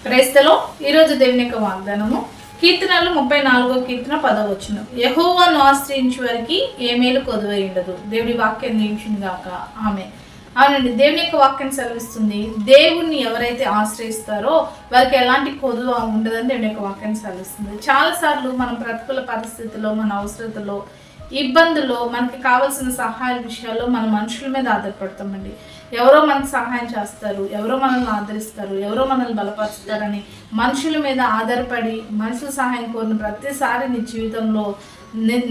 క్రైస్తలో ఈరోజు దేవుని యొక్క వాగ్దానము కీర్తనలు 34వ కీర్తన 10వ వచనం. యెహోవాను ఆశ్రయించు వారికి ఏ మేలు కొదువై ఉండదు. దేవుడి వాక్యం నిలిచింది గాక. ఆమేన్. అవునండి, దేవుని యొక్క వాక్యం సెలవిస్తుంది, దేవుణ్ణి ఎవరైతే ఆశ్రయిస్తారో వారికి ఎలాంటి కొదువ ఉండదని దేవుని యొక్క వాక్యం సెలవిస్తుంది. చాలాసార్లు మనం ప్రతికూల పరిస్థితుల్లో, మన అవసరతలో, ఇబ్బందుల్లో, మనకి కావాల్సిన సహాయ విషయాల్లో మన మనుషుల మీద ఆధారపడతామండి. ఎవరో మనకు సహాయం చేస్తారు, ఎవరో మనల్ని ఆదరిస్తారు, ఎవరో మనల్ని బలపరుస్తారని మనుషుల మీద ఆధారపడి మనుషుల సహాయం కోరిన ప్రతిసారి నీ జీవితంలో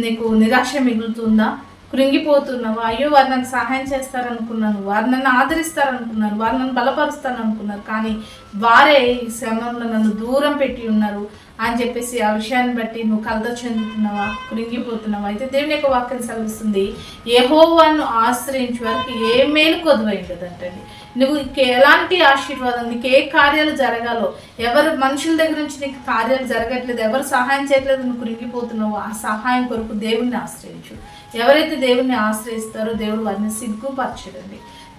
నీకు నిరాశ మిగులుతుందా? కృంగిపోతున్నావా? అయ్యో, వారు నాకు సహాయం చేస్తారనుకున్నాను, వారు నన్ను ఆదరిస్తారనుకున్నాను, వారు నన్ను బలపరుస్తారనుకున్నారు, కానీ వారే ఈ సమయంలో నన్ను దూరం పెట్టి ఉన్నారు అని చెప్పేసి ఆ విషయాన్ని బట్టి నువ్వు కలత చెందుతున్నావా, కృంగిపోతున్నావా? అయితే దేవుని యొక్క వాక్యం సెలవిస్తుంది, యెహోవాను ఆశ్రయించే వారికి ఏ మేలు కొదువై ఉండదంటండి. నువ్వు ఎలాంటి ఆశీర్వాదం, నీకు ఏ కార్యాలు జరగాలో, ఎవరు మనుషుల దగ్గర నుంచి నీకు కార్యాలు జరగట్లేదు, ఎవరు సహాయం చేయట్లేదు, నువ్వు కృంగిపోతున్నావో ఆ సహాయం కొరకు దేవుణ్ణి ఆశ్రయించు. ఎవరైతే దేవుణ్ణి ఆశ్రయిస్తారో దేవుడు వారిని సిగ్గుపరచడండి.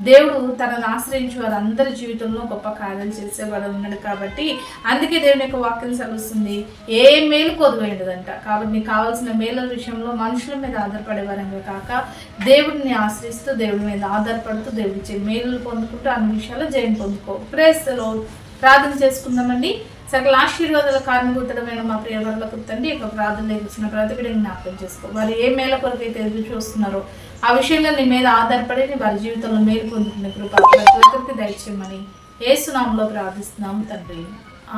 దేవుడు తనను ఆశ్రయించి వారందరి జీవితంలో గొప్ప కార్యాలు చేసేవాడు ఉన్నాడు. కాబట్టి అందుకే దేవుని యొక్క వాక్యం సెలవుస్తుంది, ఏ మేలు కొదువైండదంట. కాబట్టి నీకు కావాల్సిన మేలుల విషయంలో మనుషుల మీద ఆధారపడేవారంగా కాక దేవుడిని ఆశ్రయిస్తూ, దేవుడి మీద ఆధారపడుతూ, దేవుడిచ్చే మేలులు పొందుకుంటూ అన్ని విషయాల్లో జయం పొందుకో. Praise the lord. ప్రార్థన చేసుకుందామండి. సకల ఆశీర్వాదాల కారణభూతమైన మా ప్రియవరులకు తండ్రి యొక్క ప్రార్థన ఇచ్చిన ప్రతి బిడ్డని జ్ఞాపకం చేసుకో. వారు ఏ మేల కొరకైతే ఎదురు చూస్తున్నారో ఆ విషయంలో నీ మీద ఆధారపడి వారి జీవితంలో మేలు పొందుకునే కృప ప్రతి ఒక్కరికి దయచేయమని యేసు నామములో ప్రార్థిస్తున్నాము తండ్రి.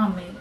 ఆమేన్.